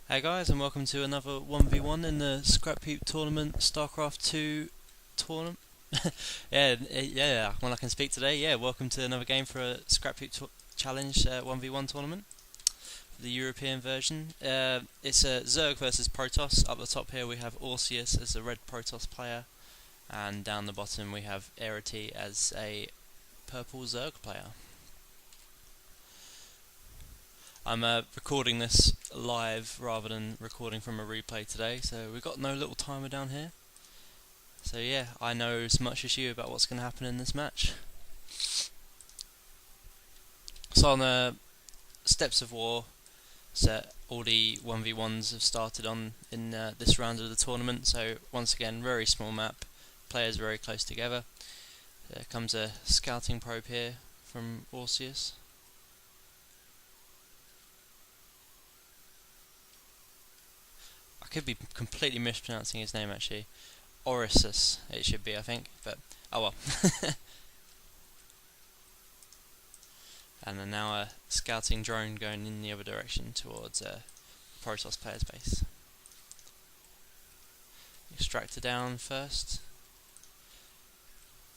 Hey guys, and welcome to another 1v1 in the Scrapheap tournament, Starcraft 2 tournament. yeah, when I can speak today, welcome to another game for a Scrapheap challenge 1v1 tournament, the European version. It's a Zerg versus Protoss. Up the top here we have Orecus as a red Protoss player, and down the bottom we have Euriti as a purple Zerg player. I'm recording this live rather than recording from a replay today, so we've got no little timer down here. So yeah, I know as much as you about what's going to happen in this match. So on the Steps of War, so all the 1v1s have started on in this round of the tournament. So once again, very small map, players very close together. There comes a scouting probe here from Orecus. I could be completely mispronouncing his name actually. Orecus it should be, I think, but oh well. And then now a scouting drone going in the other direction towards Protoss player's base. Extractor down first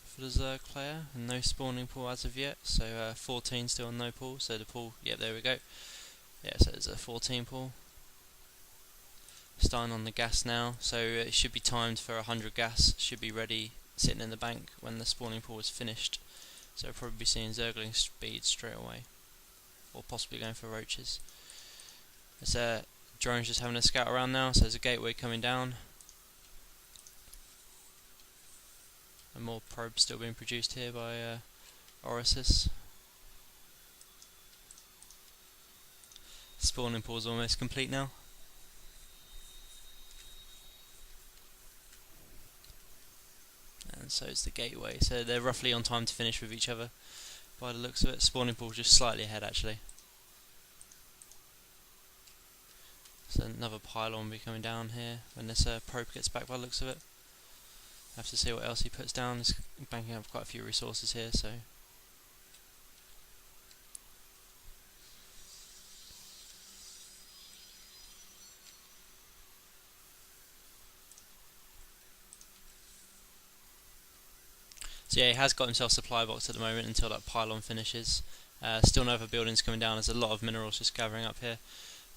for the Zerg player, and no spawning pool as of yet, so 14 still on no pool, so the pool, yep, there we go. Yeah, so there's a 14 pool. Starting on the gas now, so it should be timed for 100 gas, should be ready sitting in the bank when the spawning pool is finished. So we'll probably be seeing Zergling speed straight away, or possibly going for roaches. There's drones just having a scout around now, so there's a gateway coming down. And more probes still being produced here by Orecus. Spawning pool is almost complete now. And so is the gateway, so they're roughly on time to finish with each other by the looks of it. Spawning pool just slightly ahead actually. So another pylon will be coming down here when this probe gets back by the looks of it. I have to see what else he puts down. He's banking up quite a few resources here, so yeah, he has got himself a supply box at the moment until that pylon finishes. Still no other buildings coming down. There's a lot of minerals just gathering up here.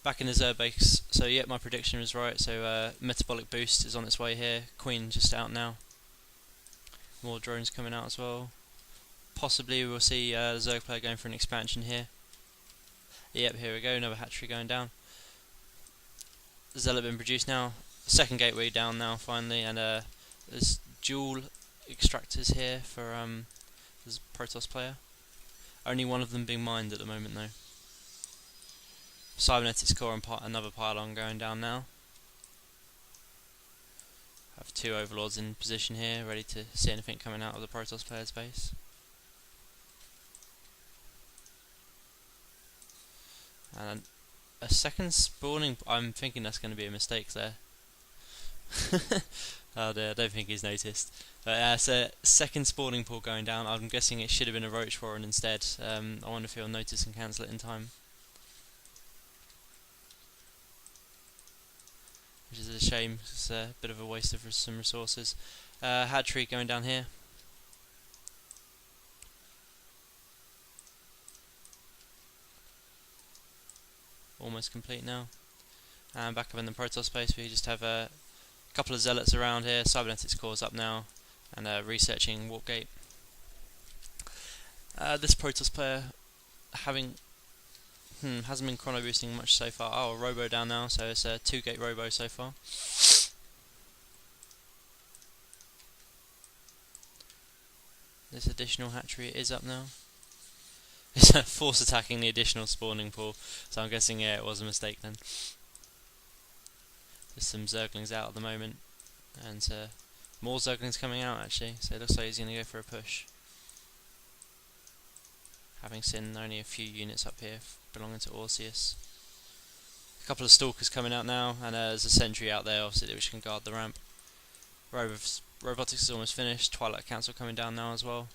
Back in the Zerg base, so yeah, my prediction was right. So metabolic boost is on its way here. Queen just out now. More drones coming out as well. Possibly we'll see the Zerg player going for an expansion here. Yep, here we go, another hatchery going down. The Zealot been produced now. Second gateway down now finally, and there's dual extractors here for this Protoss player. Only one of them being mined at the moment though. Cybernetics core and another pylon going down now. Have two overlords in position here, ready to see anything coming out of the Protoss player's base. And a second spawning. I'm thinking that's going to be a mistake there. Oh dear, I don't think he's noticed. But so second spawning pool going down. I'm guessing it should have been a roach warren instead. I wonder if he'll notice and cancel it in time. Which is a shame. It's a bit of a waste of some resources. Hatchery going down here. Almost complete now. And back up in the Protoss space, we just have a couple of zealots around here. Cybernetics cores up now, and researching warp gate. This Protoss player hasn't been chrono boosting much so far. Oh, a robo down now, so it's a 2-gate robo so far. This additional hatchery is up now. It's force attacking the additional spawning pool, so I'm guessing yeah, it was a mistake then. There's some Zerglings out at the moment, and more Zerglings coming out actually, so it looks like he's going to go for a push. Having seen only a few units up here belonging to Orecus. A couple of Stalkers coming out now, and there's a sentry out there obviously which can guard the ramp. Robotics is almost finished. Twilight Council coming down now as well.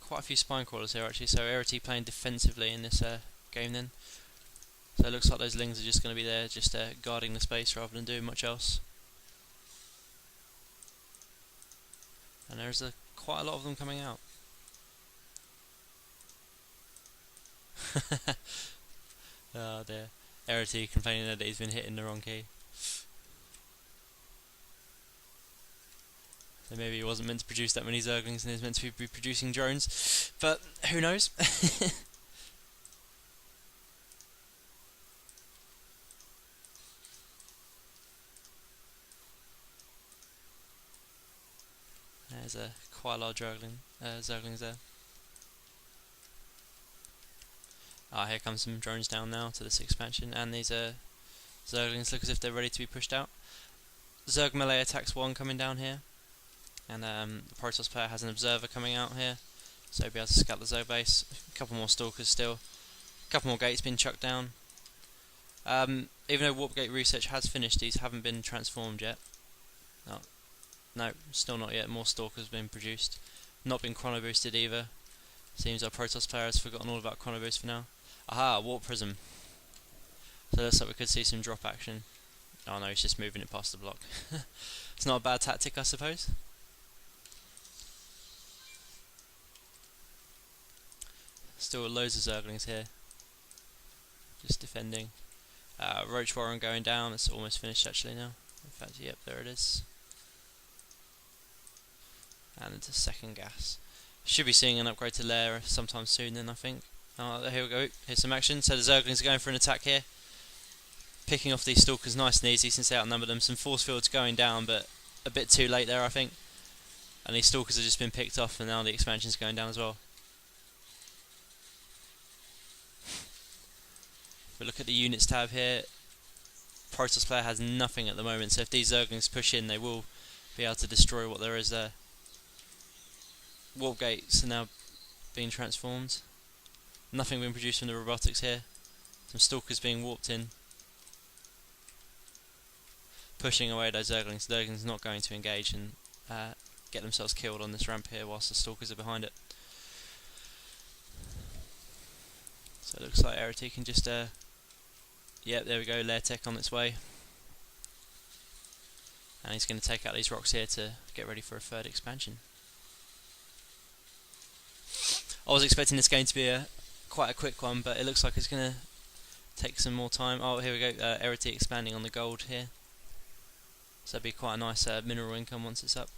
quite a few spine crawlers here actually, so Euriti playing defensively in this game then. So it looks like those lings are just going to be there, just guarding the space rather than doing much else. And there's quite a lot of them coming out. Oh dear. Euriti complaining that he's been hitting the wrong key. So maybe he wasn't meant to produce that many Zerglings and he's meant to be producing drones. But who knows? There's quite a large Zerglings there. Here comes some drones down now to this expansion, and these Zerglings look as if they're ready to be pushed out. Zerg melee attacks 1 coming down here, and the Protoss player has an observer coming out here, so he'll be able to scout the Zerg base. A couple more stalkers still, a couple more gates being chucked down. Even though warp gate research has finished, these haven't been transformed yet. No, still not yet. More stalkers being produced, not been chrono boosted either. Seems our Protoss player has forgotten all about chrono boost for now. Aha, warp prism. So it looks like we could see some drop action. Oh no, he's just moving it past the block. It's not a bad tactic, I suppose. Still loads of Zerglings here, just defending. Roach Warren going down. It's almost finished actually now. In fact, yep, there it is. And into second gas. Should be seeing an upgrade to lair sometime soon then, I think. Oh, here we go. Here's some action. So the Zerglings are going for an attack here. Picking off these stalkers nice and easy since they outnumber them. Some force fields going down, but a bit too late there, I think. And these stalkers have just been picked off, and now the expansion's going down as well. If we look at the units tab here, Protoss player has nothing at the moment, so if these Zerglings push in, they will be able to destroy what there is there. Warp gates are now being transformed. Nothing being produced from the robotics here. Some stalkers being warped in. Pushing away those Zerglings. Zerglings not going to engage and get themselves killed on this ramp here whilst the stalkers are behind it. So it looks like Euriti can just yep, there we go, lair tech on its way. And he's going to take out these rocks here to get ready for a third expansion. I was expecting this game to be quite a quick one, but it looks like it's going to take some more time. Oh, here we go, Euriti expanding on the gold here. So that'd be quite a nice mineral income once it's up.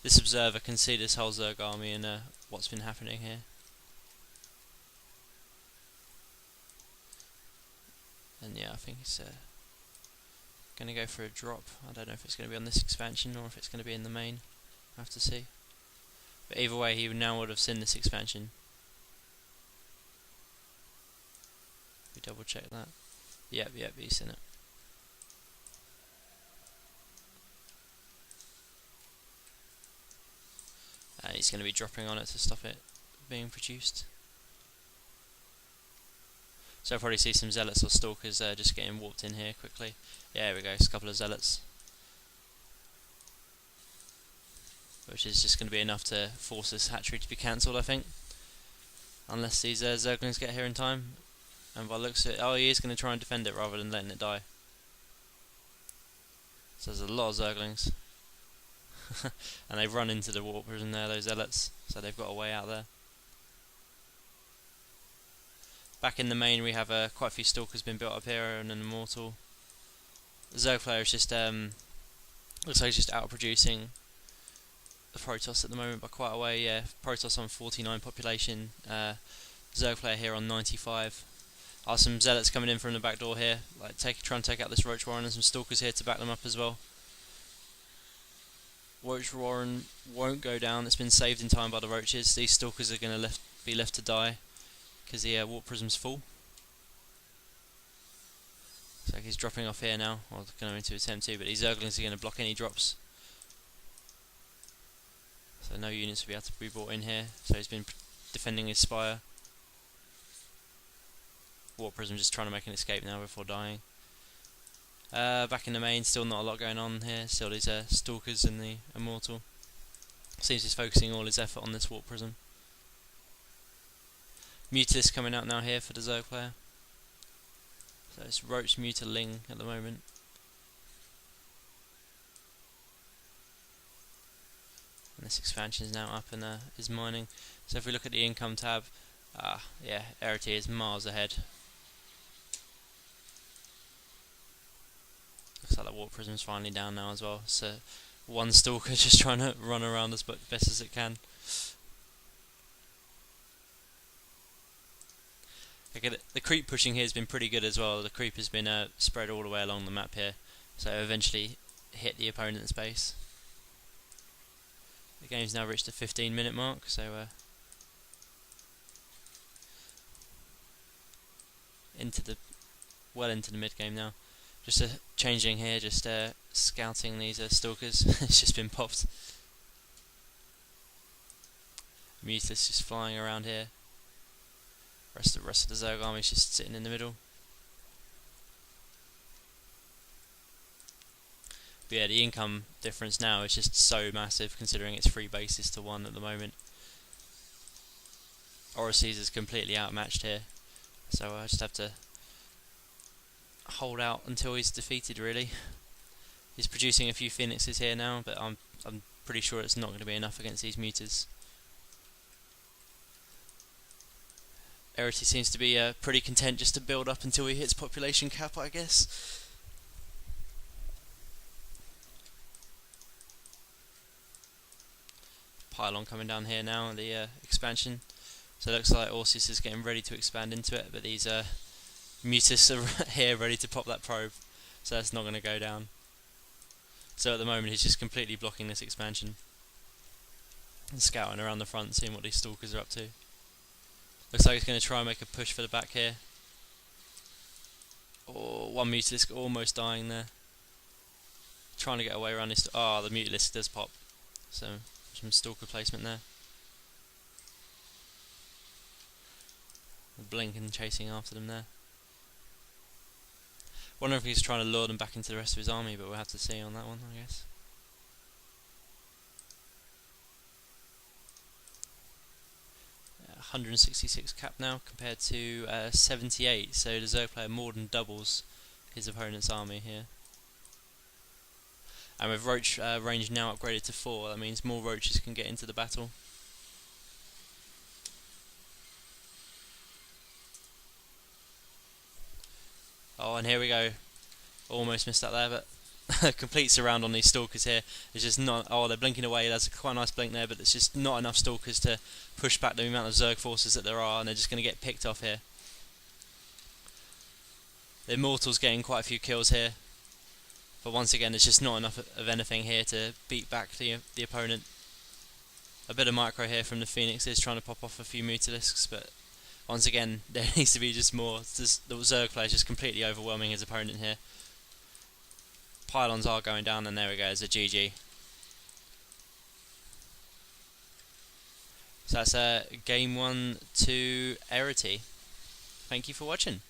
This observer can see this whole Zerg army and what's been happening here. And yeah, I think it's going to go for a drop. I don't know if it's going to be on this expansion or if it's going to be in the main. I have to see. But either way, he now would have seen this expansion. We double check that. Yep, he's seen it. He's going to be dropping on it to stop it being produced. So I'll probably see some zealots or stalkers just getting warped in here quickly. Yeah, there we go, it's a couple of zealots. Which is just going to be enough to force this hatchery to be cancelled, I think. Unless these Zerglings get here in time. And by the looks of it, oh, he is going to try and defend it rather than letting it die. So there's a lot of Zerglings. And they've run into the warpers in there, those zealots. So they've got a way out there. Back in the main, we have quite a few stalkers been built up here and an immortal. The Zerg player is just looks like he's just outproducing the Protoss at the moment by quite a way. Yeah, Protoss on 49 population, Zerg player here on 95. Some zealots coming in from the back door here, like try and take out this Roach Warren, and some stalkers here to back them up as well. Roach Warren won't go down. It's been saved in time by the roaches. These stalkers are going to be left to die because the warp prism's full. So he's dropping off here now, or going to attempt to, but these Zerglings are going to block any drops. So no units will be able to be brought in here. So he's been defending his spire. Warp prism just trying to make an escape now before dying. Back in the main, still not a lot going on here. Still these stalkers and the immortal. Seems he's focusing all his effort on this warp prism. Mutalist coming out now here for the Zerg player. So it's Roach, Muta, Ling at the moment. And this expansion is now up and is mining. So if we look at the income tab, yeah, Euriti is miles ahead. Looks like that warp prism's finally down now as well. So one stalker just trying to run around as best as it can. Okay, the creep pushing here has been pretty good as well. The creep has been spread all the way along the map here, so eventually hit the opponent's base. The game's now reached the 15-minute mark, so into the mid game now. Just changing here, just scouting these stalkers. It's just been popped. Mutalist just flying around here. The rest of the Zerg army is just sitting in the middle. But yeah, the income difference now is just so massive, considering it's 3 bases to 1 at the moment. Orecus is completely outmatched here, so I just have to hold out until he's defeated. Really, he's producing a few phoenixes here now, but I'm pretty sure it's not going to be enough against these mutas. Euriti seems to be pretty content just to build up until he hits population cap, I guess. Pylon coming down here now, the expansion. So it looks like Orecus is getting ready to expand into it, but these mutas are here ready to pop that probe, so that's not going to go down. So at the moment he's just completely blocking this expansion and scouting around the front, seeing what these stalkers are up to. Looks like he's going to try and make a push for the back here. Oh, one Mutalist almost dying there. Trying to get away around this. The Mutalist does pop. So, some stalker placement there. Blink and chasing after them there. Wonder if he's trying to lure them back into the rest of his army, but we'll have to see on that one, I guess. Yeah, 166 cap now compared to 78, so the Zerg player more than doubles his opponent's army here. And with Roach range now upgraded to 4, that means more Roaches can get into the battle. Oh, and here we go. Almost missed that there, but complete surround on these stalkers here. It's just not. Oh, they're blinking away. That's quite a nice blink there, but it's just not enough stalkers to push back the amount of Zerg forces that there are, and they're just going to get picked off here. The Immortal's getting quite a few kills here, but once again, there's just not enough of anything here to beat back the opponent. A bit of micro here from the Phoenixes, trying to pop off a few Mutalisks, but once again, there needs to be just more. The Zerg player is just completely overwhelming his opponent here. Pylons are going down, and there we go, it's a GG. So that's game 1 to Euriti. Thank you for watching.